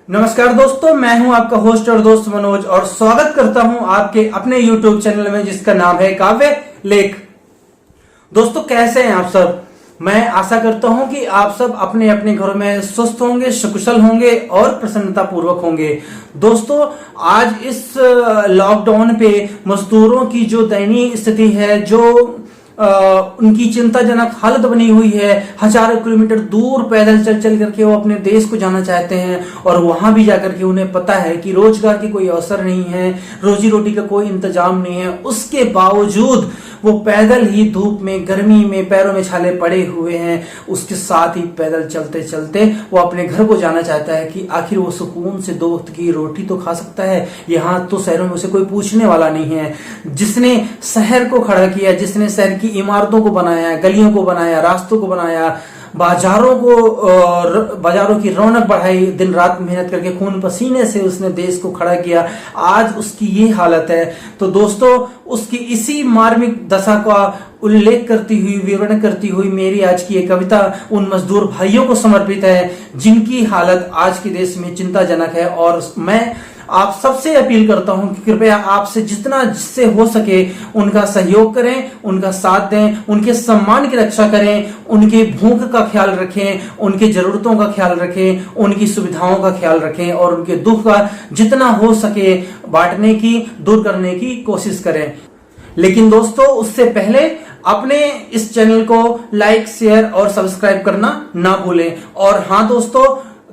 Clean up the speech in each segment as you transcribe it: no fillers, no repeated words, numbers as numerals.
नमस्कार दोस्तों, मैं हूं आपका होस्ट और दोस्त मनोज और स्वागत करता हूं आपके अपने YouTube चैनल में जिसका नाम है काव्य लेख। दोस्तों, कैसे हैं आप सब? मैं आशा करता हूं कि आप सब अपने अपने घरों में स्वस्थ होंगे, सकुशल होंगे और प्रसन्नता पूर्वक होंगे। दोस्तों, आज इस लॉकडाउन पे मजदूरों की जो दयनीय स्थिति है, जो उनकी चिंताजनक हालत बनी हुई है। हजारों किलोमीटर दूर पैदल चल चल करके वो अपने देश को जाना चाहते हैं और वहां भी जाकर के उन्हें पता है कि रोजगार की कोई अवसर नहीं है, रोजी रोटी का कोई इंतजाम नहीं है। उसके बावजूद वो पैदल ही धूप में, गर्मी में, पैरों में छाले पड़े हुए हैं। उसके साथ ही पैदल चलते चलते वो अपने घर को जाना चाहता है कि आखिर वो सुकून से 2 वक्त की रोटी तो खा सकता है। यहाँ तो शहरों में उसे कोई पूछने वाला नहीं है। जिसने शहर को खड़ा किया, जिसने शहर की इमारतों को बनाया, गलियों को बनाया, रास्तों को बनाया, बाजारों की रौनक बढ़ाई, दिन रात मेहनत करके खून पसीने से उसने देश को खड़ा किया, आज उसकी ये हालत है। तो दोस्तों, उसकी इसी मार्मिक दशा का उल्लेख करती हुई, विवरण करती हुई मेरी आज की ये कविता उन मजदूर भाइयों को समर्पित है जिनकी हालत आज के देश में चिंताजनक है। और मैं आप सबसे अपील करता हूं कि कृपया आपसे जितना जिससे हो सके उनका सहयोग करें, उनका साथ दें, उनके सम्मान की रक्षा करें, उनके भूख का ख्याल रखें, उनकी जरूरतों का ख्याल रखें, उनकी सुविधाओं का ख्याल रखें और उनके दुख का जितना हो सके बांटने की, दूर करने की कोशिश करें। लेकिन दोस्तों, उससे पहले अपने इस चैनल को लाइक, शेयर और सब्सक्राइब करना ना भूलें। और हाँ दोस्तों,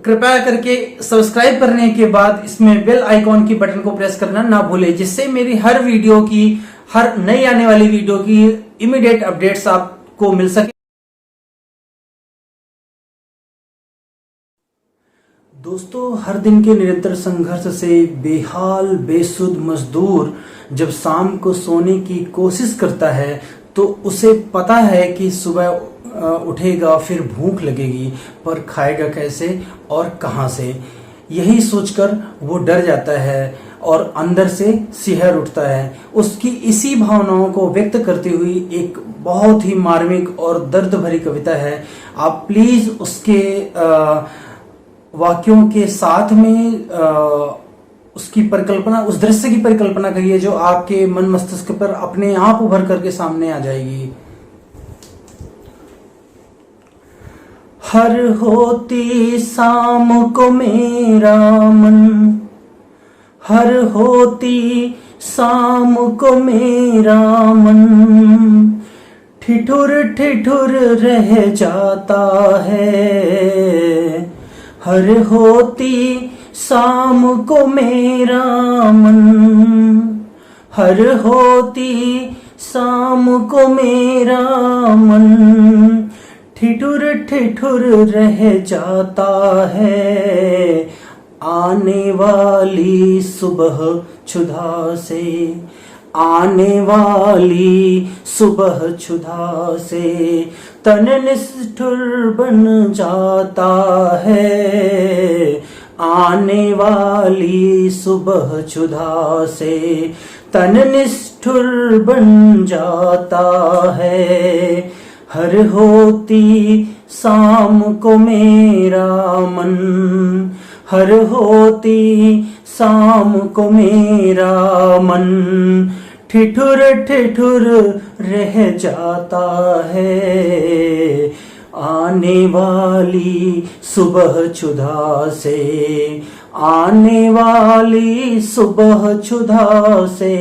कृपया करके सब्सक्राइब करने के बाद इसमें बेल आइकॉन की बटन को प्रेस करना ना भूलें, जिससे मेरी हर वीडियो की, हर नई आने वाली वीडियो की इमीडिएट अपडेट्स आपको मिल सके। दोस्तों, हर दिन के निरंतर संघर्ष से बेहाल बेसुध मजदूर जब शाम को सोने की कोशिश करता है तो उसे पता है कि सुबह उठेगा, फिर भूख लगेगी, पर खाएगा कैसे और कहां से। यही सोचकर वो डर जाता है और अंदर से सिहर उठता है। उसकी इसी भावनाओं को व्यक्त करती हुई एक बहुत ही मार्मिक और दर्द भरी कविता है। आप प्लीज उसके वाक्यों के साथ में उसकी परिकल्पना, उस दृश्य की परिकल्पना करिए जो आपके मन मस्तिष्क पर अपने आप उभर करके सामने आ जाएगी। हर होती शाम को मेरा मन, हर होती शाम को मेरा मन ठिठुर ठिठुर रह जाता है। हर होती शाम को मेरा मन, हर होती शाम को मेरा मन ठिठुर ठिठुर रह जाता है। आने वाली सुबह क्षुधा से, आने वाली सुबह क्षुधा से तन निष्ठुर बन जाता है। आने वाली सुबह क्षुधा से तन निष्ठुर बन जाता है। हर होती शाम को मेरा मन, हर होती शाम को मेरा मन ठिठुर ठिठुर रह जाता है। आने वाली सुबह क्षुधा से, आने वाली सुबह क्षुधा से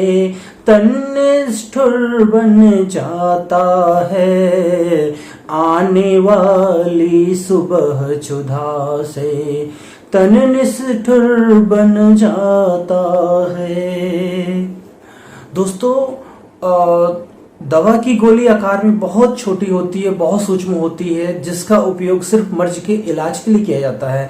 तन निष्ठुर बन जाता है। आने वाली सुबह क्षुधा से तन निष्ठुर बन जाता है। दोस्तों, दवा की गोली आकार में बहुत छोटी होती है, बहुत सूक्ष्म होती है, जिसका उपयोग सिर्फ मर्ज के इलाज के लिए किया जाता है।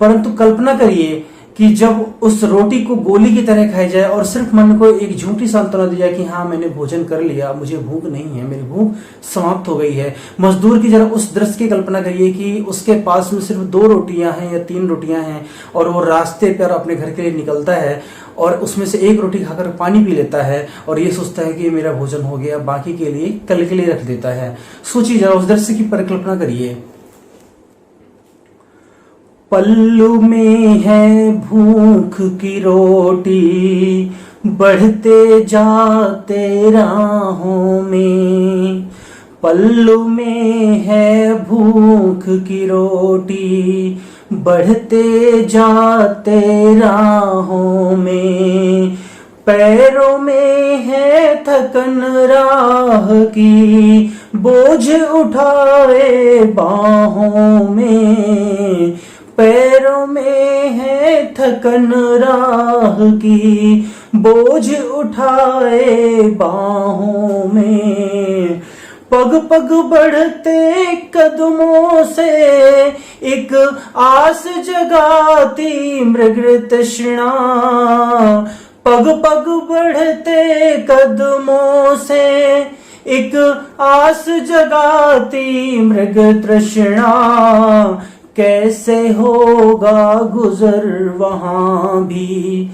परंतु कल्पना करिए कि जब उस रोटी को गोली की तरह खाई जाए और सिर्फ मन को एक झूठी सांत्वना दी जाए कि हाँ, मैंने भोजन कर लिया, मुझे भूख नहीं है, मेरी भूख समाप्त हो गई है। मजदूर की जरा उस दृश्य की कल्पना करिए कि उसके पास में सिर्फ 2 रोटियां हैं या 3 रोटियां हैं और वो रास्ते पर अपने घर के लिए निकलता है और उसमें से 1 रोटी खाकर पानी पी लेता है और ये सोचता है कि मेरा भोजन हो गया, बाकी के लिए कल के लिए रख देता है। सोचिए जरा, उस दृश्य की परिकल्पना करिए। पल्लू में है भूख की रोटी, बढ़ते जाते राहों में। पल्लू में है भूख की रोटी, बढ़ते जाते राहों में। पैरों में है थकन राह की, बोझ उठाए बाहों में। पैरों में है थकन राह की, बोझ उठाए बाहों में। पग पग बढ़ते कदमों से एक आस जगाती मृग तृष्णा। पग पग बढ़ते कदमों से एक आस जगाती मृग तृष्णा। कैसे होगा गुजर वहां भी,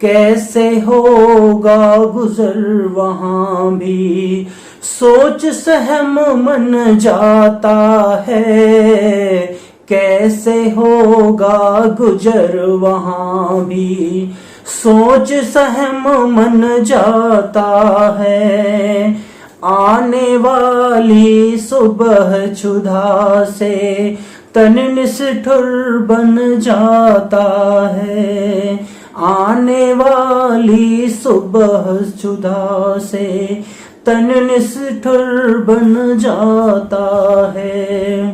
कैसे होगा गुजर वहां भी। सोच सहम मन जाता है, कैसे होगा गुजर वहां भी। सोच सहम मन जाता है, आने वाली सुबह क्षुधा से तन निष्ठुर बन जाता है। आने वाली सुबह क्षुधा से तन निष्ठुर बन जाता है।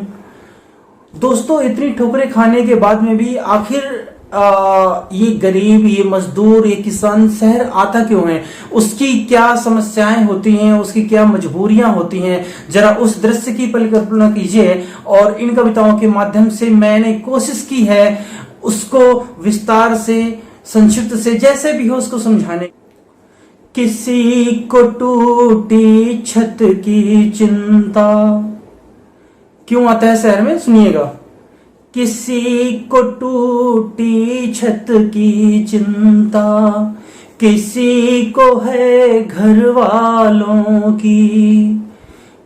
दोस्तों, इतनी ठोकरें खाने के बाद में भी आखिर ये गरीब, ये मजदूर, ये किसान शहर आता क्यों है? उसकी क्या समस्याएं होती हैं, उसकी क्या मजबूरियां होती हैं, जरा उस दृश्य की परिकल्पना कीजिए। और इन कविताओं के माध्यम से मैंने कोशिश की है उसको विस्तार से, संक्षिप्त से, जैसे भी हो उसको समझाने। किसी को टूटी छत की चिंता, क्यों आता है शहर में, सुनिएगा। किसी को टूटी छत की चिंता, किसी को है घर वालों की।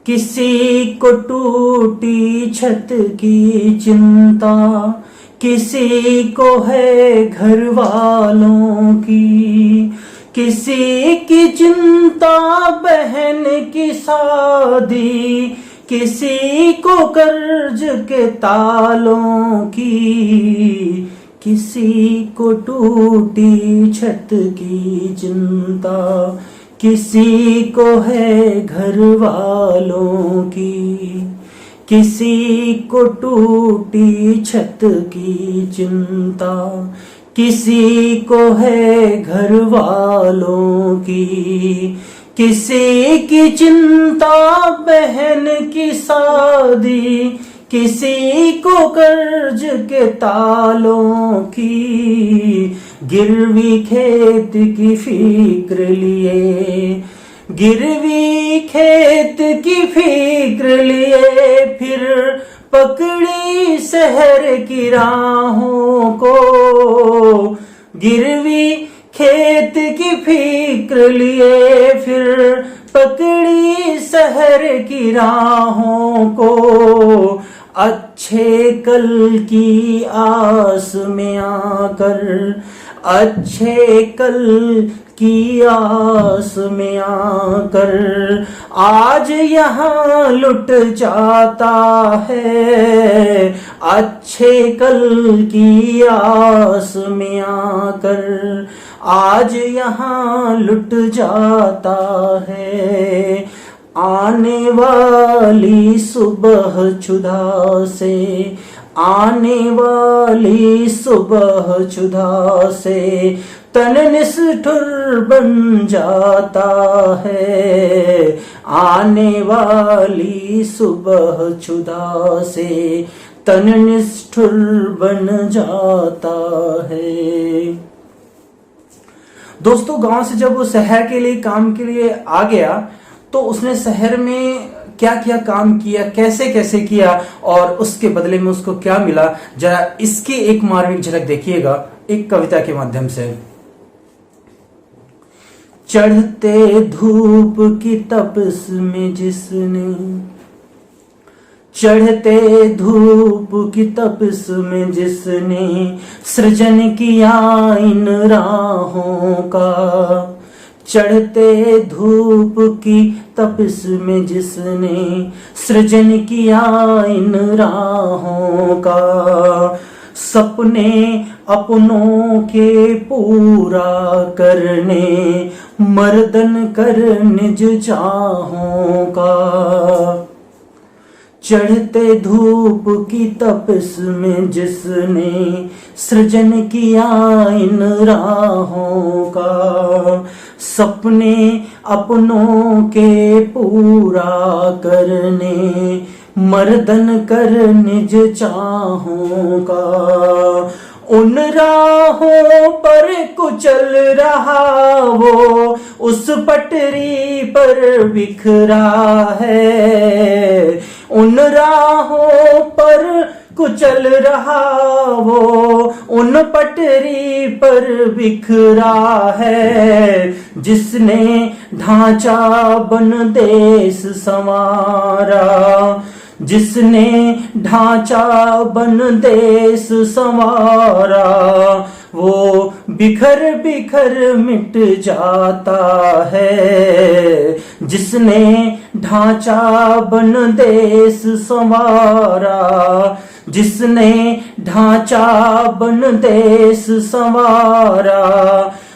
किसी को टूटी छत की चिंता, किसी को है घर वालों की। किसी की चिंता बहन की शादी, किसी को कर्ज के तालों की। किसी को टूटी छत की चिंता, किसी को है घर वालों की। किसी को टूटी छत की चिंता, किसी को है घर वालों की। किसी की चिंता बहन की शादी, किसी को कर्ज के तालों की। गिरवी खेत की फिक्र लिए, गिरवी खेत की फिक्र लिए, फिर पकड़ी शहर की राहों को। गिरवी खेत की फिक्र लिए, फिर पकड़ी शहर की राहों को। अच्छे कल की आस में आकर, अच्छे कल की आस में आकर, आज यहाँ लुट जाता है। अच्छे कल की आस में आकर, आज यहाँ लुट जाता है। आने वाली सुबह क्षुधा से, आने वाली सुबह क्षुधा से तन निष्ठुर बन जाता है। आने वाली सुबह क्षुधा से तन निष्ठुर बन जाता है। दोस्तों, गांव से जब वो शहर के लिए, काम के लिए आ गया, तो उसने शहर में क्या क्या काम किया, कैसे कैसे किया, और उसके बदले में उसको क्या मिला, जरा इसकी एक मार्मिक झलक देखिएगा एक कविता के माध्यम से। चढ़ते धूप की तपस में जिसने चढ़ते धूप की तपिश में जिसने सृजन किया इन राहों का, चढ़ते धूप की तपिश में जिसने सृजन किया इन राहों का, सपने अपनों के पूरा करने मर्दन कर निज चाहों का, चढ़ते धूप की तपिश में जिसने सृजन किया इन राहों का, सपने अपनों के पूरा करने मर्दन कर निज चाहों का, उन राहों पर कुचल रहा वो उस पटरी पर बिखरा है, उन राहों पर कुचल रहा वो उन पटरी पर बिखरा है, जिसने ढांचा बन देश संवारा, जिसने ढांचा बन देश संवारा, वो बिखर बिखर मिट जाता है, जिसने ढांचा बन देश संवारा, जिसने ढांचा बन देश संवारा,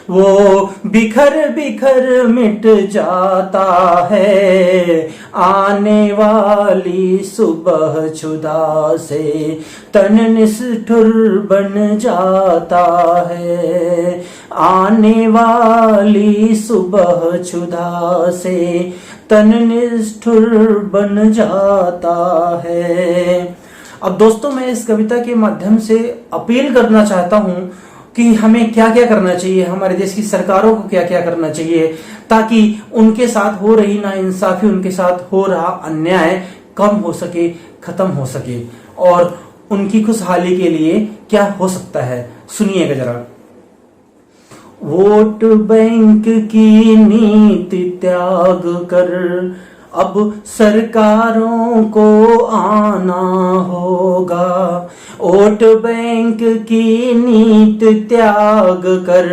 वो बिखर बिखर मिट जाता है, आने वाली सुबह क्षुधा से तन निष्ठुर बन जाता है, आने वाली सुबह क्षुधा से तन निष्ठुर बन जाता है। अब दोस्तों, मैं इस कविता के माध्यम से अपील करना चाहता हूं कि हमें क्या क्या करना चाहिए, हमारे देश की सरकारों को क्या क्या करना चाहिए, ताकि उनके साथ हो रही नाइंसाफी, उनके साथ हो रहा अन्याय कम हो सके, खत्म हो सके, और उनकी खुशहाली के लिए क्या हो सकता है। सुनिएगा जरा। वोट बैंक की नीति त्याग कर अब सरकारों को आना होगा, वोट बैंक की नीति त्याग कर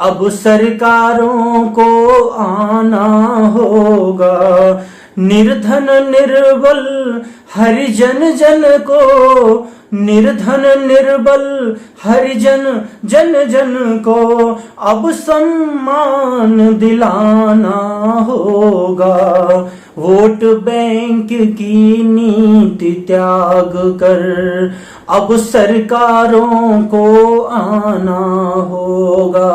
अब सरकारों को आना होगा, निर्धन निर्बल हरिजन जन को, निर्धन निर्बल हरिजन जन जन को अब सम्मान दिलाना होगा, वोट बैंक की नीति त्याग कर अब सरकारों को आना होगा,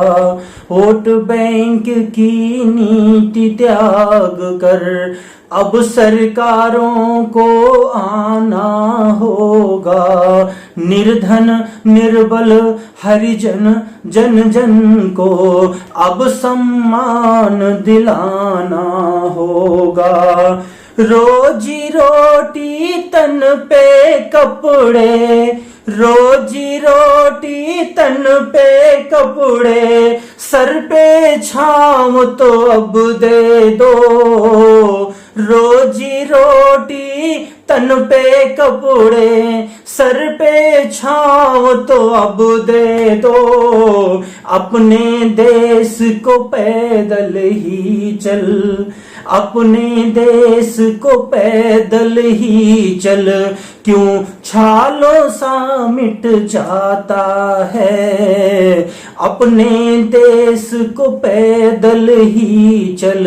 वोट बैंक की नीति त्याग कर अब सरकारों को आना होगा, निर्धन निर्बल हरिजन जन जन को अब सम्मान दिलाना होगा, रोजी रोटी तन पे कपड़े, रोजी रोटी तन पे कपड़े, सर पे छांव तो अब दे दो, रोजी रोटी तन पे कपड़े, सर पे छांव तो अब दे दो, अपने देश को पैदल ही चल, अपने देश को पैदल ही चल, क्यों छालों सा मिट जाता है, अपने देश को पैदल ही चल,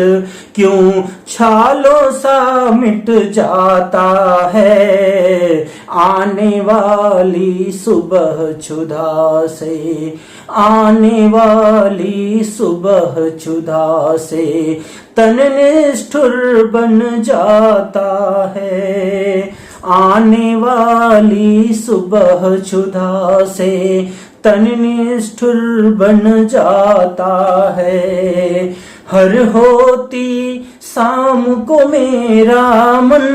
क्यों छालों सा मिट जाता है, आने वाली सुबह क्षुधा से, आने वाली सुबह क्षुधा से तन निष्ठुर बन जाता है, आने वाली सुबह क्षुधा से तन निष्ठुर बन जाता है, हर होती शाम को मेरा मन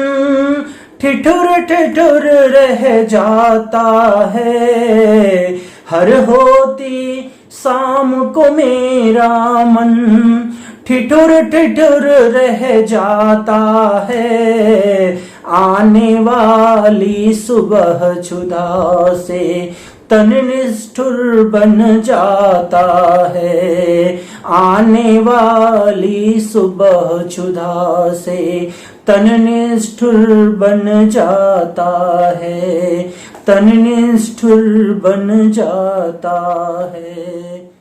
ठिठुर ठिठुर रह जाता है, हर होती शाम को मेरा मन ठिठुर ठिठुर रह जाता है, आने वाली सुबह क्षुधा से तन निष्ठुर बन जाता है। आने वाली सुबह क्षुधा से तन निष्ठुर बन जाता है, तन निष्ठुर बन जाता है।